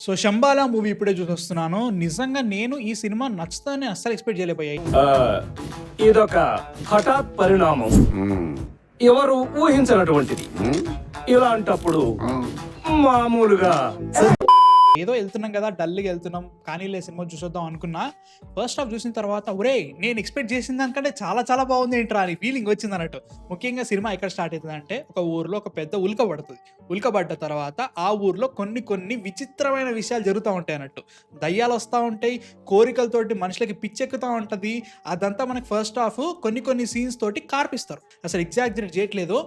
So 'Shambhala' movie ఇప్పుడే చూసొస్తున్నాను. నిజంగా నేను ఈ సినిమా నచ్చుతదని అస్సలు ఎక్స్‌పెక్ట్ చేయలేకపోయాయి. ఇదొక హఠాత్ పరిణామం, ఎవరు ఊహించినటువంటిది. ఇలాంటప్పుడు మామూలుగా ఏదో ఎళ్తున్నాం కదా! డల్‌గా ఎళ్తున్నాం. కానీలే సినిమా చూసొద్దాం అనుకున్నా. ఫస్ట్ హాఫ్ చూసిన తర్వాత ఒరేయ్! నేను ఎక్స్‌పెక్ట్ చేసిన దానికంటే చాలా చాలా బాగుంది ఏంట్రా అని ఫీలింగ్ వచ్చిందన్నట్టు. ముఖ్యంగా సినిమా ఎక్కడ స్టార్ట్ అయితదంటే ఒక ఊర్లో ఒక పెద్ద ఉల్క పడతది. ఉల్క పడ్డ తర్వాత ఆ ఊర్లో కొన్ని విచిత్రమైన విషయాలు జరుగుతా ఉంటాయన్నట్టు. దయ్యాలొస్తా ఉంటాయి. కోరికలతోటి మనుషులకి పిచ్చెక్కుతా ఉంటది. అదంతా మనకి ఫస్ట్ హాఫ్ కొన్ని సీన్స్ తోటి కార్పిస్తారు. అసలు ఎగ్జాజరేట్ చేయట్లేదు.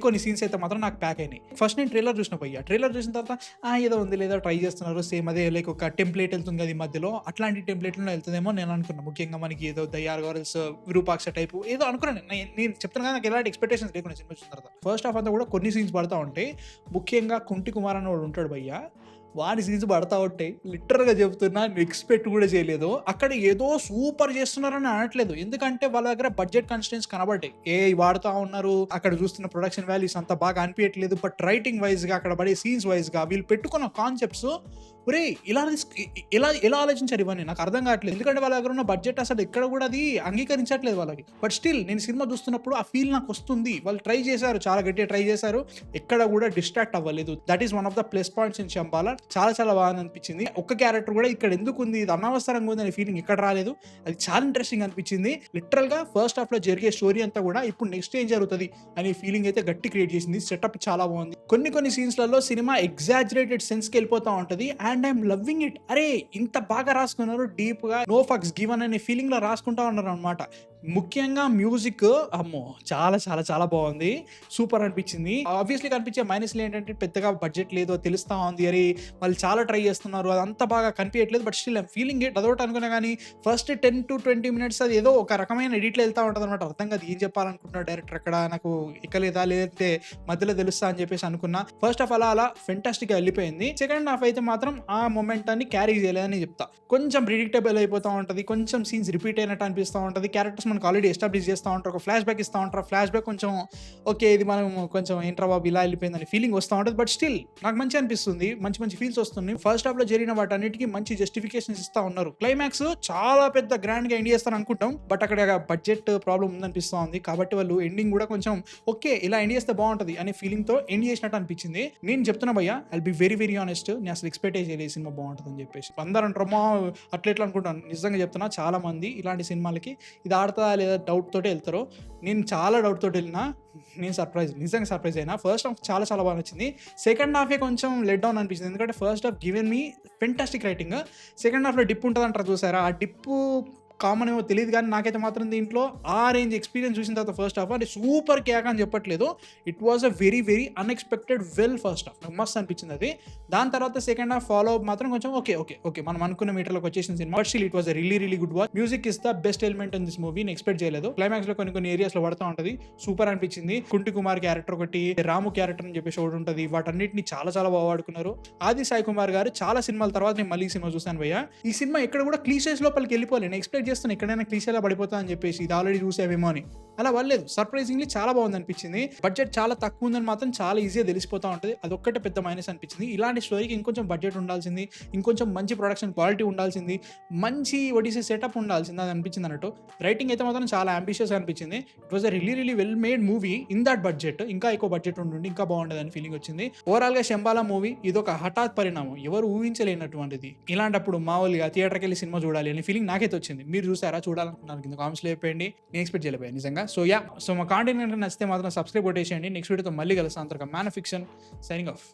కొన్ని సీన్స్ అయితే మాత్రం నాకు ప్యాక్ అయినాయి. ఫస్ట్ నేను ట్రైలర్ చూసిన భయ్యా. ట్రైలర్ చూసిన తర్వాత ఏదో ఉంది లేదో ట్రై చేస్తున్నారు. సేమ్ అదే లైక్ ఒక టెంప్లేట్ వెళ్తుంది కదా ఈ మధ్యలో. అట్లాంటి టెంప్లేట్‌లో వెళ్తదేమో నేను అనుకున్నా. ముఖ్యంగా మనకి ఏదో దయ్యాలు గర్ల్స్, విరూపాక్ష టైపు ఏదో అనుకున్నాను. నేను చెప్తున్నా కదా నాకు ఎలాంటి ఎక్స్‌పెక్టేషన్స్ లేకుండా సినిమా చూసిన తర్వాత. ఫస్ట్ హాఫ్ అంతా కూడా కొన్ని సీన్స్ పడతా ఉంటాయి. ముఖ్యంగా కుంటి కుమార్ అనేవాడు ఉంటాడు భయ్యా. వాడి సీన్స్ పడతా ఉంటాయి. లిటరల్‌గా చెప్తున్నా నేను ఎక్స్‌పెక్ట్ కూడా చేయలేదు. అక్కడ ఏదో సూపర్ చేస్తున్నారని అనట్లేదు. ఎందుకంటే వాళ్ళ దగ్గర బడ్జెట్ కన్‌స్ట్రెయింట్స్ కనబడ్డాయి. ఏఐ వాడుతా ఉన్నారు. అక్కడ చూస్తున్న ప్రొడక్షన్ వాల్యూస్ అంత బాగా అనిపియట్లేదు. బట్ రైటింగ్ వైస్‌గా అక్కడ పడే సీన్స్ వైస్‌గా వీళ్ళు పెట్టుకున్న కాన్సెప్ట్స్ ఒరేయ్! ఎలా ఆలోచించారు ఇవన్నీ నాకు అర్థం కావట్లేదు. ఎందుకంటే వాళ్ళ దగ్గర ఉన్న బడ్జెట్ అసలు ఎక్కడ కూడా అది అంగీకరించట్లేదు వాళ్ళకి. బట్ స్టిల్ నేను సినిమా చూస్తున్నప్పుడు ఆ ఫీల్ నాకు వస్తుంది. వాళ్ళు ట్రై చేశారు. చాలా గట్టిగా ట్రై చేశారు. ఎక్కడ కూడా డిస్ట్రాక్ట్ అవ్వలేదు. That is one of the plus points in 'Shambhala'. చాలా బాగా అనిపించింది. ఒక్క క్యారెక్టర్ కూడా ఇక్కడ ఎందుకు ఉంది, ఇది అనవసరంగా ఉంది అనే ఫీలింగ్ ఇక్కడ రాలేదు. అది చాలా ఇంట్రెస్టింగ్ అనిపించింది. లిటరల్ గా ఫస్ట్ హాఫ్ లో జరిగే స్టోరీ అంతా కూడా ఇప్పుడు నెక్స్ట్ ఏం జరుగుతుంది అనే ఫీలింగ్ అయితే గట్టి క్రియేట్ చేసింది. సెటప్ చాలా బాగుంది. కొన్ని సీన్స్ లలో సినిమా ఎగ్జాజరేటెడ్ సెన్స్ కి వెళ్ళిపోతా ఉంటది. And I'm loving it. అరే ఇంత బాగా రాసుకున్నారు, డీప్ గా నో ఫక్స్ గివన్ అనే ఫీలింగ్ లో రాసుకుంటా ఉన్నారు అనమాట. ముఖ్యంగా మ్యూజిక్ అమ్మో చాలా బాగుంది. సూపర్ అనిపించింది. ఆబ్వియస్లీ కనిపించే మైనస్లు ఏంటంటే పెద్దగా బడ్జెట్ లేదో తెలుస్తా ఉంది. అరే వాళ్ళు చాలా ట్రై చేస్తున్నారు, అదంతా బాగా కనిపించట్లేదు. But still I'm feeling it. అదొకటి అనుకున్నా కానీ ఫస్ట్ 10 to 20 minutes అది ఏదో ఒక రకమైన ఎడిట్లో వెళ్తా ఉంటుంది అనమాట. అర్థం కాదు ఏం చెప్పాలనుకుంటున్నారు డైరెక్టర్ అక్కడ, నాకు ఎక్కలేదా లేదంటే మధ్యలో తెలుస్తా అని చెప్పేసి అనుకున్నా. ఫస్ట్ హాఫ్ అలా ఫెంటాస్టిక్ గా వెళ్ళిపోయింది. సెకండ్ హాఫ్ అయితే మాత్రం ఆ మొమెంటాన్ని క్యారీ చేయలేదని చెప్తా. కొంచెం ప్రిడిక్టబుల్ అయిపోతూ ఉంటుంది. కొంచెం సీన్స్ రిపీట్ అయినట్టు అనిపిస్తూ ఉంటుంది. క్యారెక్టర్స్ మనకు ఆల్రెడీ ఎస్టాబ్లిష్ చేస్తూ ఉంటారు. ఒక ఫ్లాష్ బ్యాక్ ఇస్తూ ఉంటారు. ఫ్లాష్ బ్యాక్ కొంచెం ఓకే ఇది మనం కొంచెం ఏంట్రా బాబు ఇలా వెళ్ళిపోయిందని ఫీలింగ్ వస్తూ ఉంటుంది. బట్ స్టిల్ నాకు మంచి అనిపిస్తుంది. మంచి ఫీల్స్ వస్తున్నాయి. ఫస్ట్ హాఫ్ లో జరిగిన వాటన్నిటికీ మంచి జస్టిఫికేషన్స్ ఇస్తా ఉన్నారు. క్లైమాక్స్ చాలా పెద్ద గ్రాండ్ గా ఎండ్ చేస్తారు అనుకుంటాం. బట్ అక్కడ బడ్జెట్ ప్రాబ్లం ఉందనిపిస్తా ఉంది. కాబట్టి వాళ్ళు ఎండింగ్ కూడా కొంచెం ఓకే ఇలా ఎండ్ చేస్తే బాగుంటది అనే ఫీలింగ్ తో ఎండ్ చేసినట్టు అనిపించింది. నేను చెప్తున్నా భయ్యా, ఐల్ బి వెరీ ఆనెస్ట్, నేను అసలు ఎక్స్పెక్ట్ చేయలేదు సినిమా బాగుంటుంది అని చెప్పేసి. అందరూ అంటారమ్మా అట్లా అనుకుంటాను. నిజంగా చెప్తున్నా చాలా మంది ఇలాంటి సినిమాలకి ఇది ఆడుతుందా లేదా డౌట్ తోటే వెళ్తారు. నేను చాలా డౌట్ తోటి వెళ్ళినా. నేను నిజంగా సర్ప్రైజ్ అయినా. ఫస్ట్ హాఫ్ చాలా బాగా నచ్చింది. సెకండ్ హాఫే కొంచెం లెట్ డౌన్ అనిపించింది. ఎందుకంటే first half given me fantastic writing. Second హాఫ్లో డిప్ ఉంటుంది అంటారు చూసారా, ఆ డిప్పు కామన్ ఏమో తెలియదు కానీ నాకైతే మాత్రం దీంట్లో ఆ రేంజ్ ఎక్స్పీరియన్స్ చూసిన తర్వాత ఫస్ట్ హాఫ్ అంటే సూపర్ కేక్ అని చెప్పట్లేదు. It was a very unexpected first half నాకు మస్త్ అనిపించింది అది. దాని తర్వాత సెకండ్ హాఫ్ ఫాలో అప్ మాత్రం కొంచెం ఓకే మనం అనుకున్న మీటర్లోకి వచ్చేసిన cinema. But still it was really good watch. Music is the best element in this movie. నేను ఎక్స్పెక్ట్ చేయలేదు. క్లైమాక్స్ లో కొన్ని ఏరియాస్ లో పడుతూ ఉంటుంది. సూపర్ అనిపించింది. కుంటి కుమార్ క్యారెక్టర్ ఒకటి, రాము క్యారెక్టర్ అని చెప్పేసి ఒకటి ఉంటుంది. వాటన్నిటిని చాలా బాగా వాడుకున్నారు. ఆది సాయి కుమార్ గారు చాలా సినిమాల తర్వాత నేను మళ్ళీ సినిమా చూసాను భయ్య. ఈ సినిమా ఎక్కడ కూడా క్లీషేస్ లోపలికి వెళ్ళిపోలేదు. నేను ఎక్స్పెక్ట్ చేస్తాను ఎక్కడైనా క్లీషేలా పడిపోతా అని చెప్పేసి, ఇది ఆల్రెడీ చూసావేమో అని. అలా వల్లేదు. సర్ప్రైజింగ్లీ చాలా బాగుంది అనిపించింది. బడ్జెట్ చాలా తక్కువ ఉందని మాత్రం చాలా ఈజీగా తెలిసిపోతా ఉంటుంది. అదొక్కటే పెద్ద మైనస్ అనిపించింది. ఇలాంటి స్టోరీకి ఇంకొంచెం బడ్జెట్ ఉండాల్సింది, ఇంకొంచెం మంచి ప్రొడక్షన్ క్వాలిటీ ఉండాల్సింది, మంచి ఒడిసీ సెటప్ ఉండాల్సింది అది అనిపించింది అన్నట్టు. రైటింగ్ అయితే మాత్రం చాలా అంబిషియస్ అనిపించింది. It was a really well made movie in that budget. ఇంకా ఎక్కువ బడ్జెట్ ఉండి ఇంకా బాగుండేది అని ఫీలింగ్ వచ్చింది. ఓవరాల్ గా 'శంబాలా' మూవీ ఇదొక హఠాత్ పరిణామం, ఎవరు ఊహించలేనటువంటిది. ఇలాంటప్పుడు మామూలుగా థియేటర్కి వెళ్ళి సినిమా చూడాలి అనే ఫీలింగ్ నాకైతే వచ్చింది. మీరు చూసారా? చూడాలనుకున్నారు కింద కామెంట్స్ లో చెప్పండి. నేను ఎక్స్పెక్ట్ చేయలేకపోయాను నిజంగా. సో మా కాంటెంట్ నచ్చితే మాత్రం సబ్స్క్రైబ్ కొట్టేసేయండి. నెక్స్ట్ వీడియోతో మళ్ళీ కలుస్తాను. అంతగా man of fiction signing off.